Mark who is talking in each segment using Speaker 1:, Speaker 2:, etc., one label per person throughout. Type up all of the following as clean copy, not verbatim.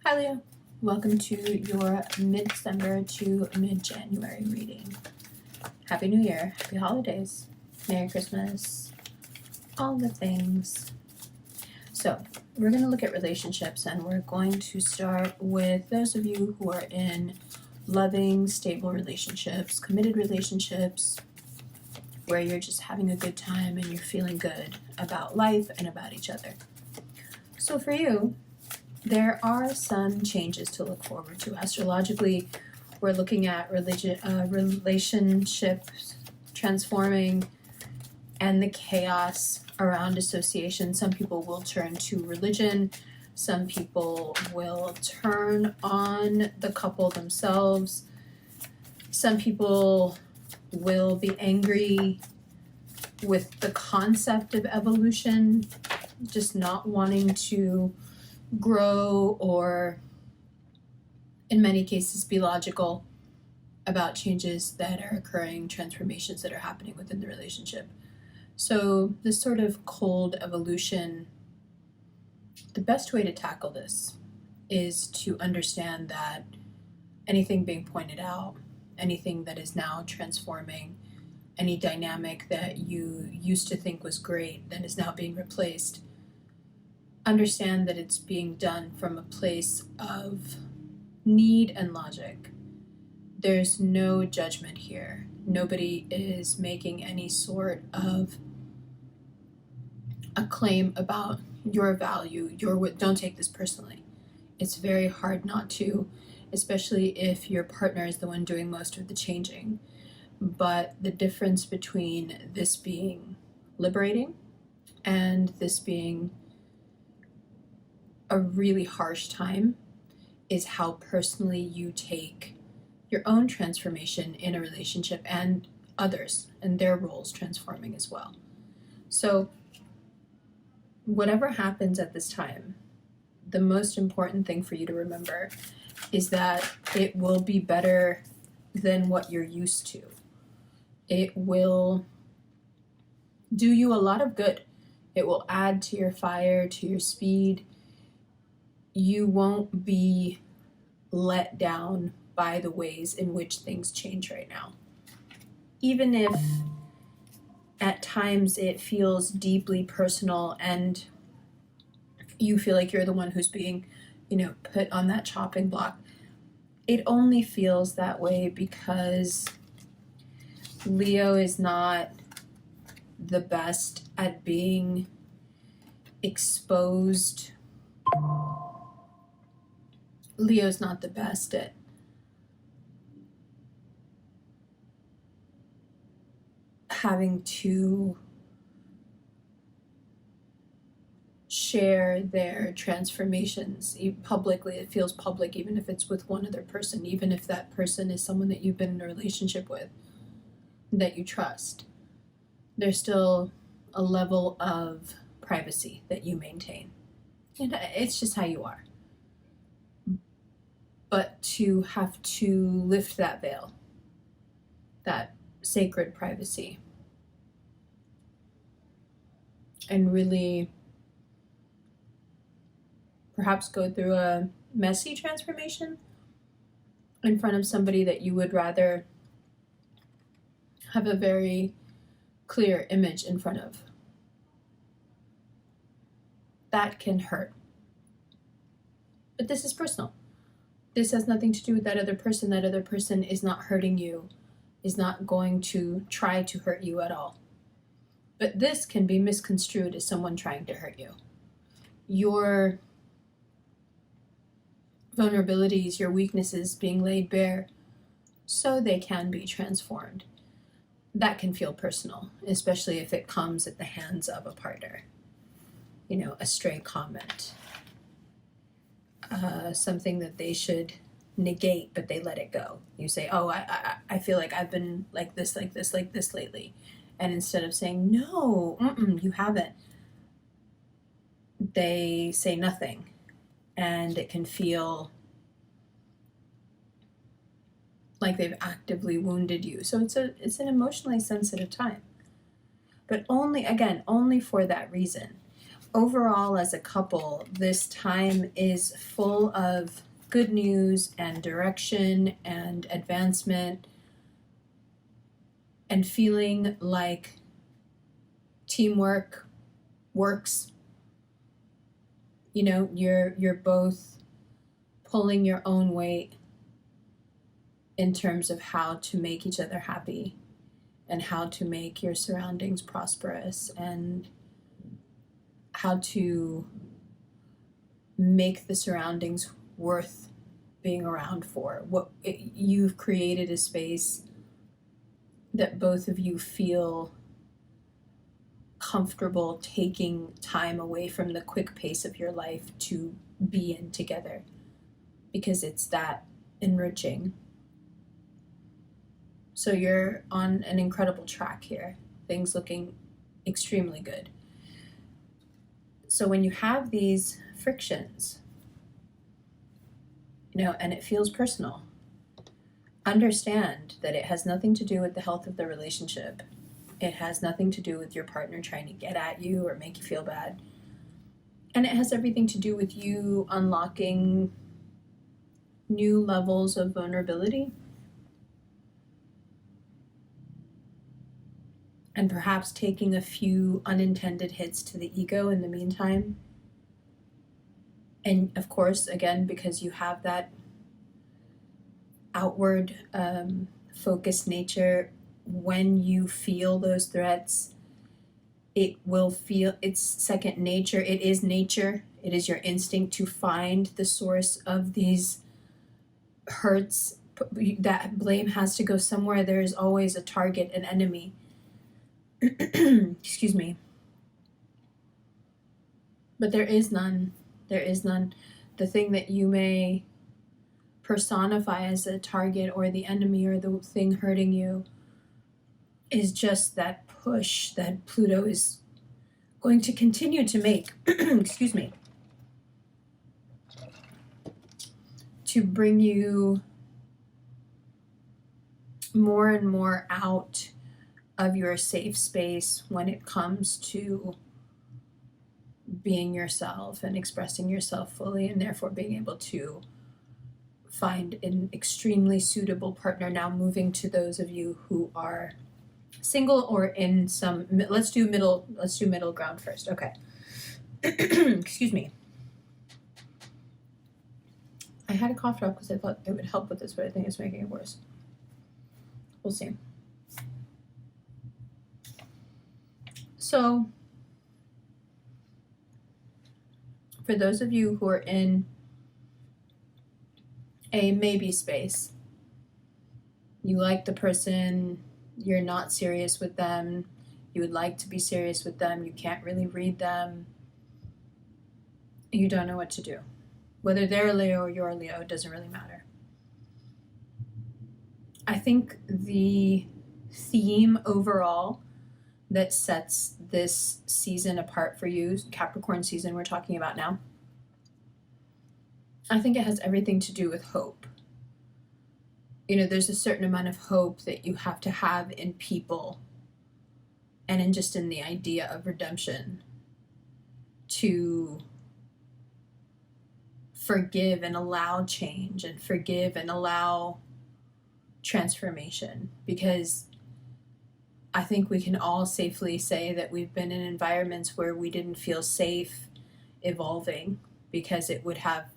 Speaker 1: Hi Leo, welcome to your mid-December to mid-January reading. Happy New Year, happy holidays, Merry Christmas, all the things. So we're going to look at relationships, and we're going to start with those of you who are in loving, stable relationships, committed relationships, where you're just having a good time and you're feeling good about life and about each other. So for you, there are some changes to look forward to. Astrologically, we're looking at relationships transforming and the chaos around association. Some people will turn to religion. Some people will turn on the couple themselves. Some people will be angry with the concept of evolution, just not wanting to grow or in many cases be logical about changes that are occurring, transformations that are happening within the relationship. So this sort of cold evolution, the best way to tackle this is to understand that anything being pointed out, anything that is now transforming, any dynamic that you used to think was great that is now being replaced, understand that it's being done from a place of need and logic. There's no judgment here. Nobody is making any sort of a claim about your value, don't take this personally. It's very hard not to, especially if your partner is the one doing most of the changing. But the difference between this being liberating and this being a really harsh time is how personally you take your own transformation in a relationship and others and their roles transforming as well. So whatever happens at this time, the most important thing for you to remember is that it will be better than what you're used to. It will do you a lot of good. It will add to your fire, to your speed. You won't be let down by the ways in which things change right now. Even if at times it feels deeply personal and you feel like you're the one who's being, put on that chopping block, it only feels that way because Leo is not the best at being exposed. Leo's not the best at having to share their transformations publicly. It feels public, even if it's with one other person, even if that person is someone that you've been in a relationship with, that you trust. There's still a level of privacy that you maintain. And it's just how you are. But to have to lift that veil, that sacred privacy, and really perhaps go through a messy transformation in front of somebody that you would rather have a very clear image in front of, that can hurt. But this is personal. This has nothing to do with that other person. That other person is not hurting you, is not going to try to hurt you at all. But this can be misconstrued as someone trying to hurt you. Your vulnerabilities, your weaknesses being laid bare so they can be transformed. That can feel personal, especially if it comes at the hands of a partner. A stray comment. Something that they should negate, but they let it go. You say, oh, I feel like I've been like this lately. And instead of saying, no, you haven't, they say nothing. And it can feel like they've actively wounded you. So it's an emotionally sensitive time. But only for that reason. overall, as a couple, this time is full of good news and direction and advancement and feeling like teamwork works. You know, you're both pulling your own weight in terms of how to make each other happy and how to make your surroundings prosperous and how to make the surroundings worth being around for. You've created a space that both of you feel comfortable taking time away from the quick pace of your life to be in together, because it's that enriching. So you're on an incredible track here, things looking extremely good. So when you have these frictions, you know, and it feels personal, understand that it has nothing to do with the health of the relationship. It has nothing to do with your partner trying to get at you or make you feel bad. And it has everything to do with you unlocking new levels of vulnerability and perhaps taking a few unintended hits to the ego in the meantime. And of course, again, because you have that outward focused nature, when you feel those threats, it will feel, it's second nature. It is nature. It is your instinct to find the source of these hurts. That blame has to go somewhere. There is always a target, an enemy. Excuse me. But there is none. There is none. The thing that you may personify as a target or the enemy or the thing hurting you is just that push that Pluto is going to continue to make, excuse me, to bring you more and more out of your safe space when it comes to being yourself and expressing yourself fully, and therefore being able to find an extremely suitable partner. Now moving to those of you who are single or in some, let's do middle ground first. Okay. Excuse me. I had a cough drop because I thought it would help with this, but I think it's making it worse. We'll see. So for those of you who are in a maybe space, you like the person, you're not serious with them, you would like to be serious with them, you can't really read them, you don't know what to do. Whether they're a Leo or you're a Leo, it doesn't really matter. I think the theme overall that sets this season apart for you, Capricorn season we're talking about now, I think it has everything to do with hope. You know, there's a certain amount of hope that you have to have in people and in just in the idea of redemption to forgive and allow change and forgive and allow transformation, because I think we can all safely say that we've been in environments where we didn't feel safe evolving, because it would have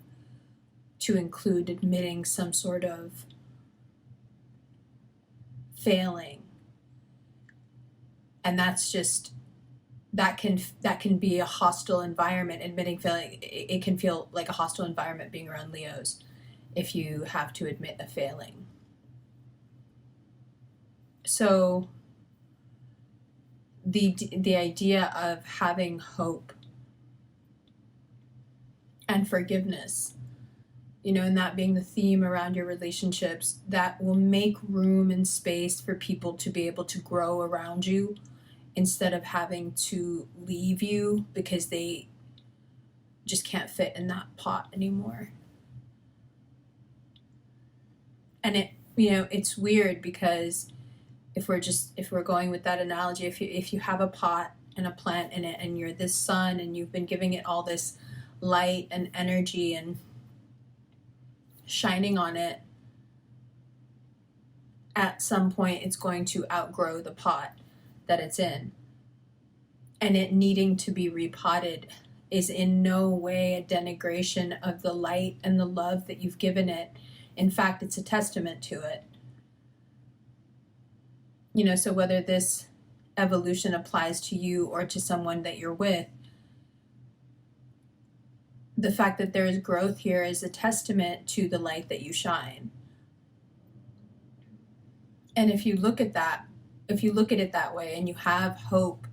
Speaker 1: to include admitting some sort of failing, and that's just that can be a hostile environment. Admitting failing, it can feel like a hostile environment being around Leos if you have to admit a failing. So the idea of having hope and forgiveness, you know, and that being the theme around your relationships, that will make room and space for people to be able to grow around you instead of having to leave you because they just can't fit in that pot anymore. And it, you know, it's weird because if we're going with that analogy, if you have a pot and a plant in it, and you're this sun, and you've been giving it all this light and energy and shining on it, at some point it's going to outgrow the pot that it's in. And it needing to be repotted is in no way a denigration of the light and the love that you've given it. In fact, it's a testament to it. So whether this evolution applies to you or to someone that you're with, the fact that there is growth here is a testament to the light that you shine. And if you look at it that way, and you have hope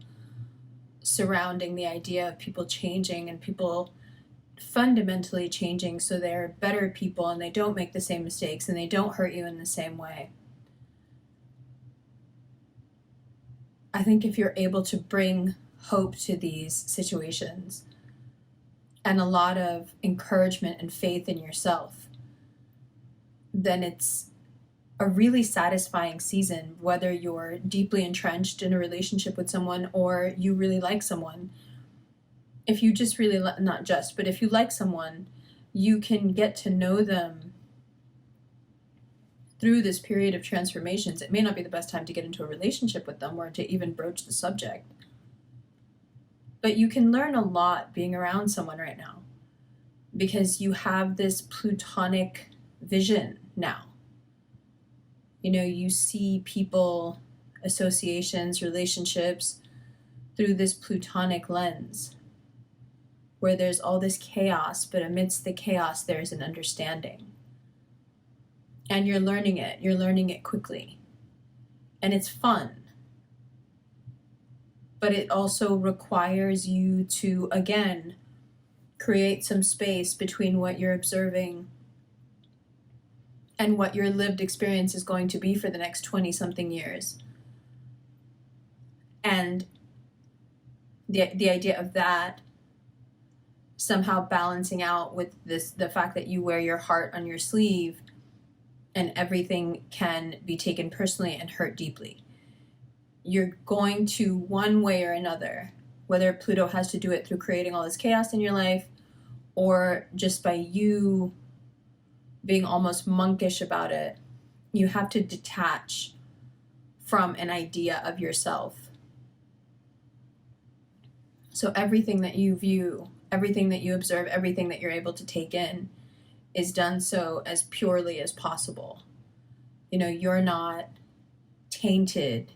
Speaker 1: surrounding the idea of people changing and people fundamentally changing so they're better people and they don't make the same mistakes and they don't hurt you in the same way, I think if you're able to bring hope to these situations and a lot of encouragement and faith in yourself, then it's a really satisfying season, whether you're deeply entrenched in a relationship with someone or you really like someone. If you just really, not just, but if you like someone, you can get to know them through this period of transformations. It may not be the best time to get into a relationship with them or to even broach the subject, but you can learn a lot being around someone right now because you have this plutonic vision now. You see people, associations, relationships through this plutonic lens where there's all this chaos, but amidst the chaos there's an understanding. And you're learning it quickly. And it's fun. But it also requires you to, again, create some space between what you're observing and what your lived experience is going to be for the next 20-something years. And the idea of that somehow balancing out with the fact that you wear your heart on your sleeve and everything can be taken personally and hurt deeply. You're going to, one way or another, whether Pluto has to do it through creating all this chaos in your life or just by you being almost monkish about it, you have to detach from an idea of yourself. So everything that you view, everything that you observe, everything that you're able to take in is done so as purely as possible. You're not tainted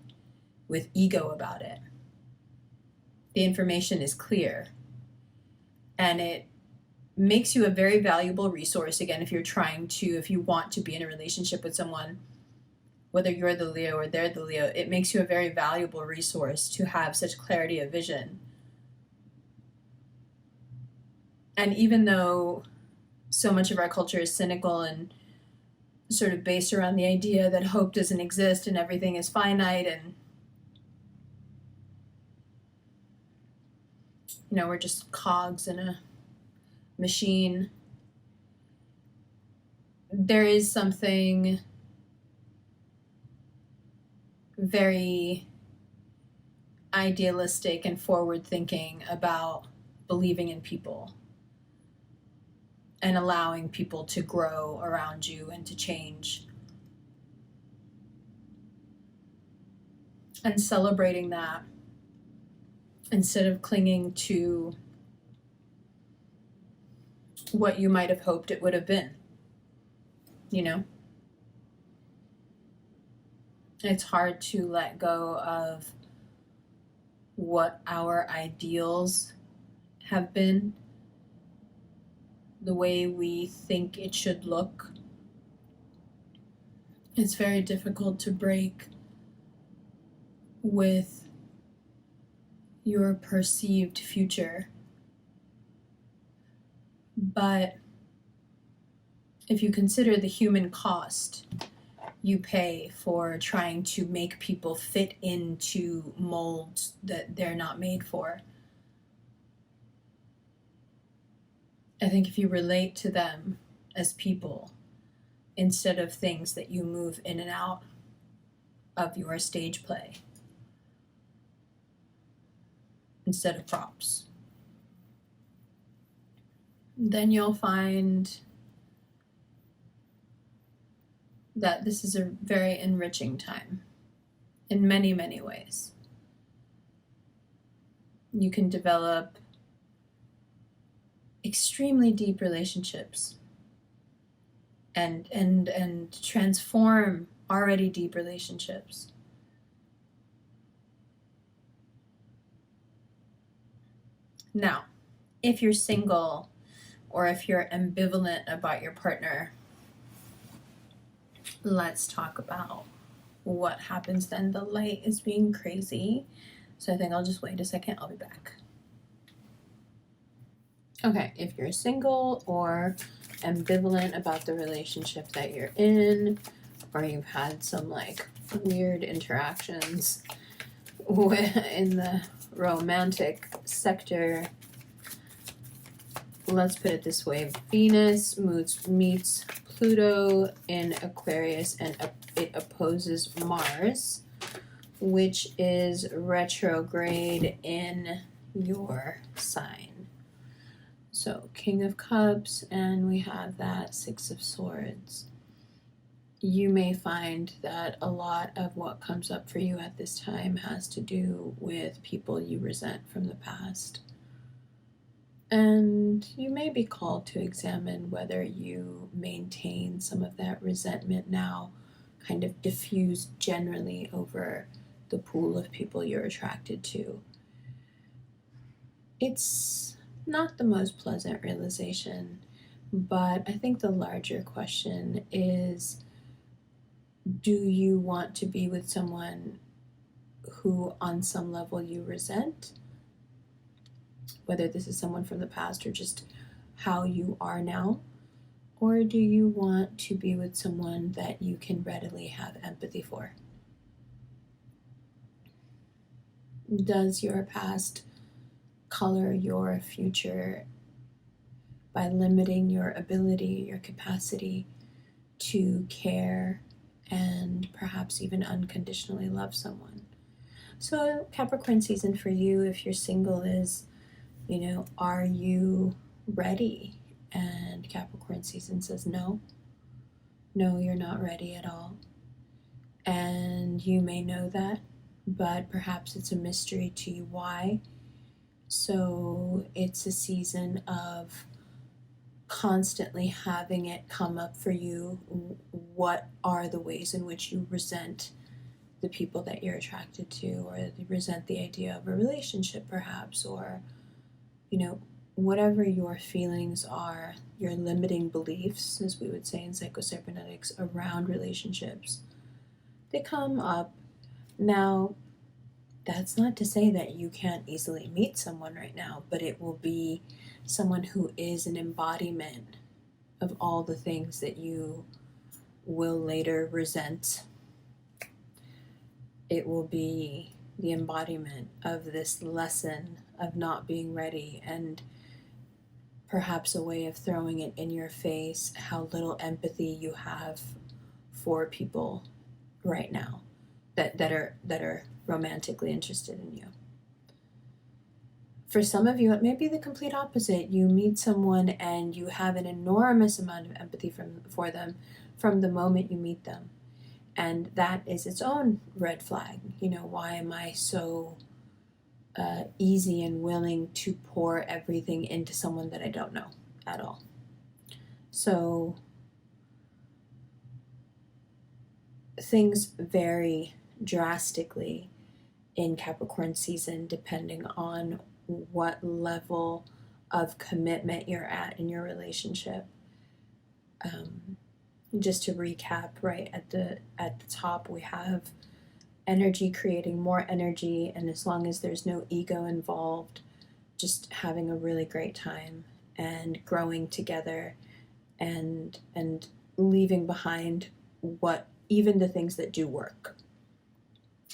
Speaker 1: with ego about it. The information is clear. And it makes you a very valuable resource, again, if you want to be in a relationship with someone, whether you're the Leo or they're the Leo, it makes you a very valuable resource to have such clarity of vision. And even though so much of our culture is cynical and sort of based around the idea that hope doesn't exist and everything is finite and we're just cogs in a machine, there is something very idealistic and forward-thinking about believing in people and allowing people to grow around you and to change. And celebrating that instead of clinging to what you might have hoped it would have been. It's hard to let go of what our ideals have been, the way we think it should look. It's very difficult to break with your perceived future. But if you consider the human cost you pay for trying to make people fit into molds that they're not made for, I think if you relate to them as people instead of things that you move in and out of your stage play, instead of props. Then you'll find that this is a very enriching time in many, many ways. You can develop extremely deep relationships and transform already deep relationships. Now, if you're single or if you're ambivalent about your partner, let's talk about what happens then. The light is being crazy, so I think I'll just wait a second. I'll be back. Okay, if you're single or ambivalent about the relationship that you're in, or you've had some like weird interactions in the romantic sector, let's put it this way. Venus meets Pluto in Aquarius, and it opposes Mars, which is retrograde in your sign. So King of Cups, and we have that Six of Swords. You may find that a lot of what comes up for you at this time has to do with people you resent from the past. And you may be called to examine whether you maintain some of that resentment now, kind of diffused generally over the pool of people you're attracted to. It's not the most pleasant realization, but I think the larger question is, do you want to be with someone who on some level you resent? Whether this is someone from the past or just how you are now? Or do you want to be with someone that you can readily have empathy for? Does your past color your future by limiting your ability, your capacity to care and perhaps even unconditionally love someone? So Capricorn season for you, if you're single, is, are you ready? And Capricorn season says no, you're not ready at all. And you may know that, but perhaps it's a mystery to you why. So it's a season of constantly having it come up for you. What are the ways in which you resent the people that you're attracted to, or you resent the idea of a relationship perhaps, or whatever your feelings are, your limiting beliefs, as we would say in psychocybernetics, around relationships, they come up. Now, that's not to say that you can't easily meet someone right now, but it will be someone who is an embodiment of all the things that you will later resent. It will be the embodiment of this lesson of not being ready, and perhaps a way of throwing it in your face how little empathy you have for people right now that are romantically interested in you. For some of you, it may be the complete opposite. You meet someone and you have an enormous amount of empathy for them from the moment you meet them. And that is its own red flag. Why am I so easy and willing to pour everything into someone that I don't know at all? So things vary drastically in Capricorn season depending on what level of commitment you're at in your relationship. Just to recap, right at the top, we have energy creating more energy, and as long as there's no ego involved, just having a really great time and growing together and leaving behind what even the things that do work.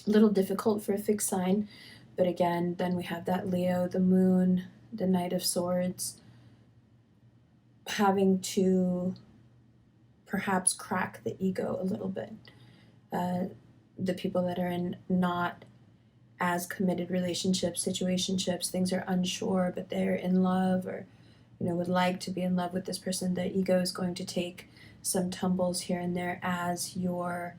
Speaker 1: A little difficult for a fixed sign, but again, then we have that Leo, the moon, the Knight of Swords, having to perhaps crack the ego a little bit. The people that are in not as committed relationships, situationships, things are unsure, but they're in love, or would like to be in love with this person. The ego is going to take some tumbles here and there as your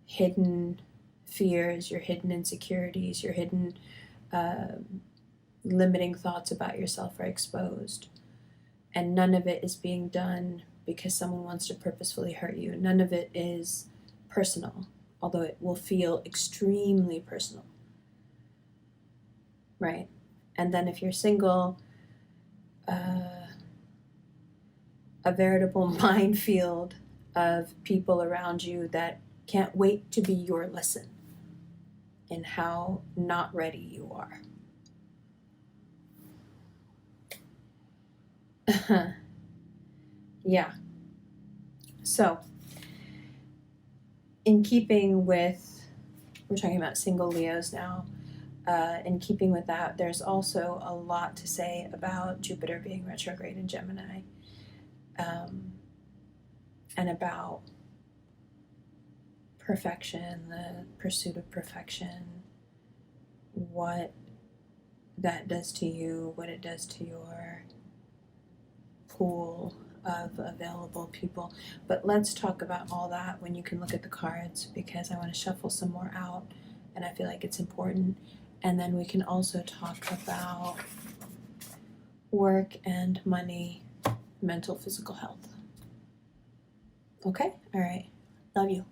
Speaker 1: hidden fears, your hidden insecurities, your hidden limiting thoughts about yourself are exposed. And none of it is being done because someone wants to purposefully hurt you. None of it is personal, although it will feel extremely personal, right? And then if you're single, a veritable minefield of people around you that can't wait to be your lesson in how not ready you are. Yeah. So, in keeping with, we're talking about single Leos now, in keeping with that, there's also a lot to say about Jupiter being retrograde in Gemini, and about perfection, the pursuit of perfection, what that does to you, what it does to your pool of available people. But let's talk about all that when you can look at the cards, because I want to shuffle some more out and I feel like it's important. And then we can also talk about work and money, mental, physical health. Okay? All right. Love you.